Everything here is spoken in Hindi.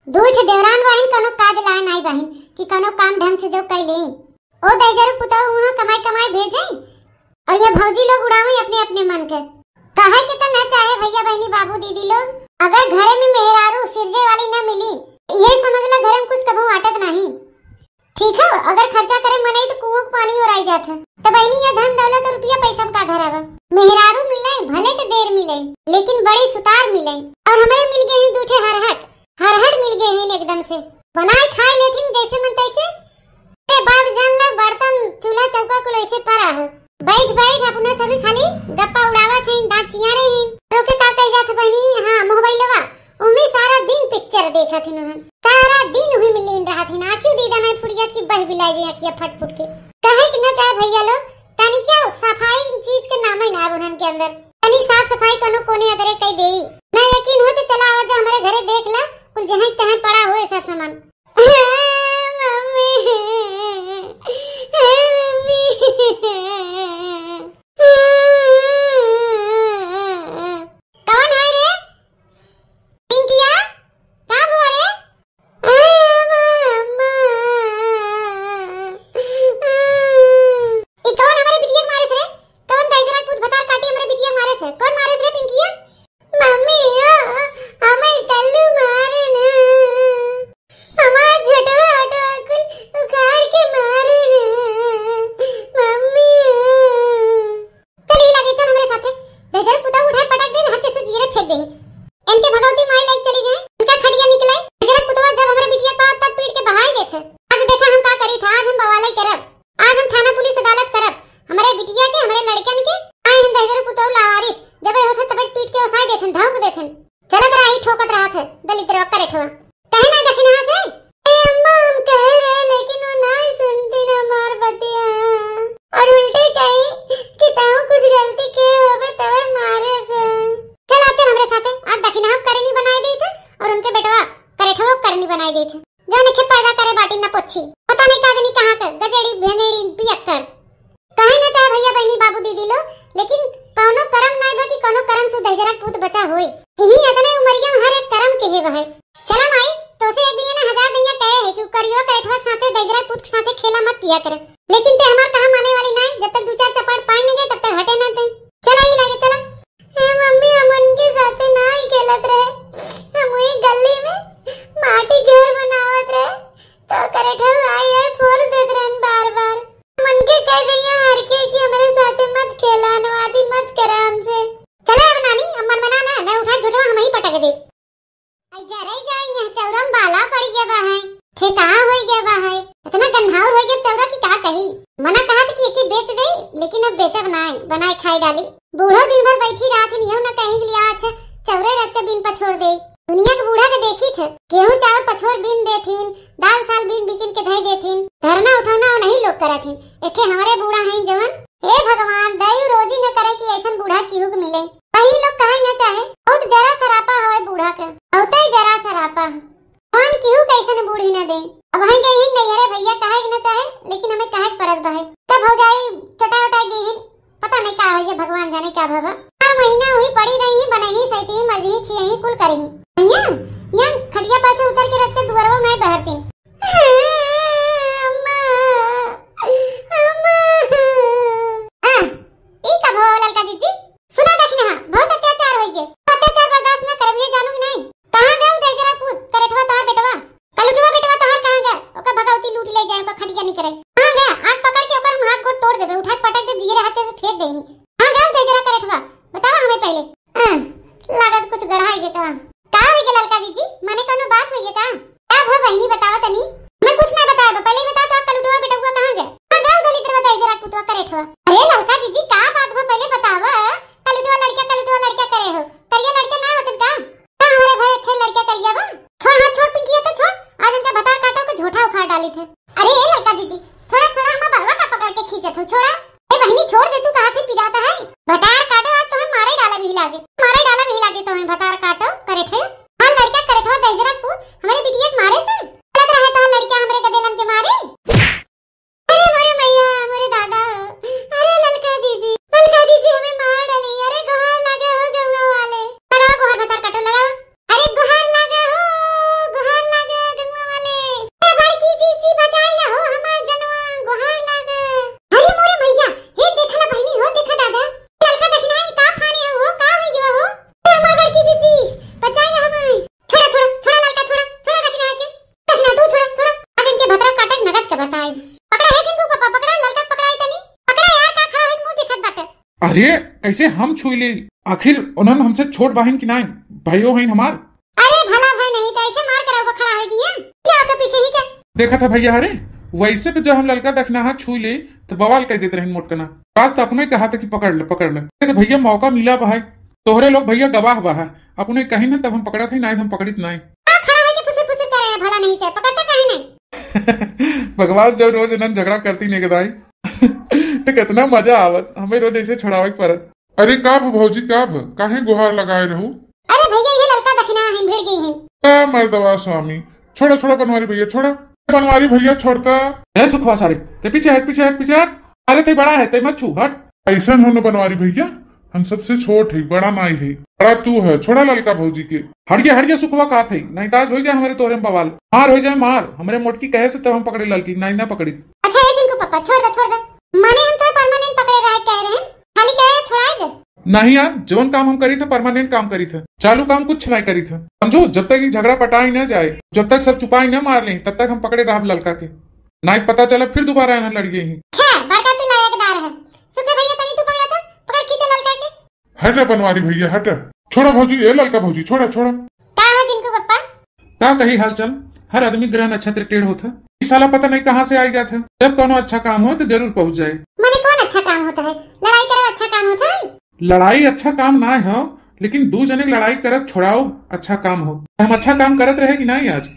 दू ठे देवरान बहन कनो काज लाए नाई बहन कि कनो काम ढंग से जो कैले ओ दैजर पुताऊ वहां कमाई कमाई भेजे और ये भौजी लोग उड़ावे अपने अपने मन के कहे के त न चाहे भैया बहनी बाबू दीदी लोग अगर घरे में मेहरारू सिरजे वाली न मिली ये समझ ला घर में कुछ कभू आटत नहीं। ठीक है, अगर खर्चा करे मने तो कुओं पानी ओराई जात है तो बहनी ये धन दौलत और रुपया पैसा का घर आवे मेहरारू मिले भले के देर मिले लेकिन बड़ी सुतार मिले और हमें मिल गए हैं दूठे हरहट मिल गए हैं एकदम से बनाए खाए लेकिन जैसे मन तैसे के बाद जान ला बर्तन चूल्हा चौका को ऐसे पड़ा है बैठ अपना सभी खाली गप्पा उड़ावत हैं दांत चियारे हैं रोके का कह जात बहनी। हां मोबाइलवा उमे सारा दिन पिक्चर देखत हैं न सारा दिन उही में लीन रहत हैं आंखी दीदा नहीं फुड़ियत की बह बिलाई जे आंखिया फट फुट के कहे कि न चाहे भैया लोग तनी क्या सफाई चीज के नाम ही ना उनन के अंदर तनी साफ सफाई कोनो कोने अदरे कह देई ना यकीन हो तो चला आवा जा हमारे घरे देख ला कुल जहां तहां पड़ा हो ऐसा सामान। बनाए खाई डाली बूढ़ो दिन भर बैठी रात नहीं ना कहीं के लिए आज चौरे रस के बिन पछोड़ दे दुनिया के बूढ़ा के देखी थे गेहूं चावल पछोड़ बिन देथिन दाल साल बिन बिकिन के धई देथिन धरना उठाना नहीं लोग करथिन एके हमारे बूढ़ा हैं जवन हे भगवान दयु रोजी न करे कि ऐसन बूढ़ा किहू के मिले वही लोग कहे न चाहे बहुत जरा सरापा होए बूढ़ा के औते जरा सरापा कौन किहू कैसन बूढ़ी न दे अब हई गई नहीं अरे भैया कहे न चाहे लेकिन हमें कहे परत बहे तब हो जाई छोटा छोटा गई पता नहीं का है ये भगवान जाने क्या भवा हर महीना हुई पड़ी रही बनही सैती मजही खियही कुल करही भैया यहां खटिया पास से उतर के रस्ते दुआरवा में बहरती अम्मा ई का भवा ललका जीजी सुना देखना बहुत अत्याचार होई के अत्याचार बर्दाश्त न करबिए जानू नहीं कहां गए उधर जरा पूछ करेठवा तोहार बेटवा कलुटवा बेटवा तोहार कहां गए ओका भगावती लूट ले जाए ओका खटिया नहीं करे कहां गए आज पकड़ के ओकर हाथ गोड़ तोड़ देबे उठा पटक के जीरे हाथ से फेंक देही कहां गए उधर जरा करेठवा बतावा हमें पहले लागत कुछ गढ़ाई के का होई के ललका जीजी माने कोनो बात होई के का भो बहनी बतावा तनी मैं कुछ नहीं बताया पहले बता तो कलुटवा बेटवा कहां गए कहां गए दलित बता जरा पुतवा करेठवा अरे ललका जीजी का बात भो पहले बतावा कलुटवा लड़का करे हो करिया लड़का ना होत का हमारे भरे थे लड़का करिया बा छोड़ हाथ छोड़ पिंकिया तो छोड़ आज इनका बता काटो के झोठा उखाड़ डाली थे अरे ए लड़का जीजी छोड़ा छोड़ा हम बरवा का पकड़ के खींचत हो छोड़ा ए बहनी छोड़ दे तू कहां से पिजाता है बतार काटो आज तो हम मारे डाला भी लागे तो हम बतार काटो करे थे हां लड़का करे थो दजरा को हमारे बिटिया के मारे से लग रहा है तो लड़का हमरे गदेलन के मारे अरे मोरे मैया मोरे दादा अरे ललका जीजी हमें मार डाली अरे गोहार लगे हो गौवा वाले लगाओ गोहार बतार काटो लगाओ अरे गोहार लगा हो गोहार अरे कैसे हम छुई ले? आखिर उन्होंने हमसे छोट बहन की नाई भाइयों हैं हमार। अरे भला भाई नहीं तो ऐसे मार कर वो खड़ा हो गया, क्या तो पीछे ही चल। देखा था भैया, अरे वैसे पे जब हम लड़का दखना हाथ छुई ले तो बवाल कह देते रहे मोटकना। रात अपने कहा था कि पकड़ ले पकड़ ले, तो भैया मौका मिला बहा, तोहरे लोग भैया गवाह बहा, अपने कहीं ना तब हम पकड़ा थे, नहीं हम पकड़ित नहीं। खड़ा होके पुछर पुछर कर रहे भला नहीं थे, पकड़ता काहे नहीं। भगवान जब रोज इन्हन झगड़ा करती नहीं गदाई तो कितना मजा आवत, हमें रोज ऐसे छुड़ावे परत। अरे काभ भौजी काभ, काहे गुहार लगाए रहू? अरे भैया ये लड़का दखना है भिड़ गई है। का मर्दवा स्वामी, छोड़ा छोड़ा बनवारी भैया, छोड़ा बनवारी भैया, छोड़ता। है सुखवा सारे ते पीछे हट पीछे हट पीछे हट। अरे ते बड़ा है ते मत छू हट। ऐसा होने बनवारी भैया, हम सबसे छोट है, बड़ा नाई है, बड़ा तू है, छोड़ा ललका भौजी के। हट गया सुखवा का थे, नहीं ताज हो जाए हमारे तोहरे में बवाल, मार हो जाए मार, हमारे मोटकी कहे से तब हम पकड़े लड़की, नहीं ना पकड़ी। अच्छा ये जिनको पापा छोड़ दे, माने हम तो परमानेंट पकड़े रहे कह रहे हैं, खाली कहे छुड़ाए दे। नहीं यार, जवन काम हम करी थे परमानेंट काम करी थे, चालू काम कुछ नहीं करी थे। समझो जब तक ये झगड़ा पटाई न जाए, जब तक सब चुपाई न मार ले, तब तक हम पकड़े रह लड़का के, नहीं पता चला फिर दोबारा इन्हें लड़ गई। अच्छा बरकत लायकदार है सुखे भैया, तनी तू पकड़ा था, पकड़ खींचा लड़का के। हट बनवारी भैया हट, छोड़ा भौजी, ये ललका भौजी छोड़ा छोड़ा। का है जिनको पापा? क्या कही हाल चल, हर आदमी ग्रह नक्षत्र टेढ़ होता, इस साला पता नहीं कहाँ से आई जाता, जब कोनो अच्छा काम हो तो जरूर पहुंच जाए। माने कौन अच्छा काम होता है? लड़ाई करे अच्छा काम होता है? लड़ाई अच्छा काम ना हो, लेकिन दो जने लड़ाई करत छोड़ाओ अच्छा काम हो। हम अच्छा काम करत रहे कि नहीं आज?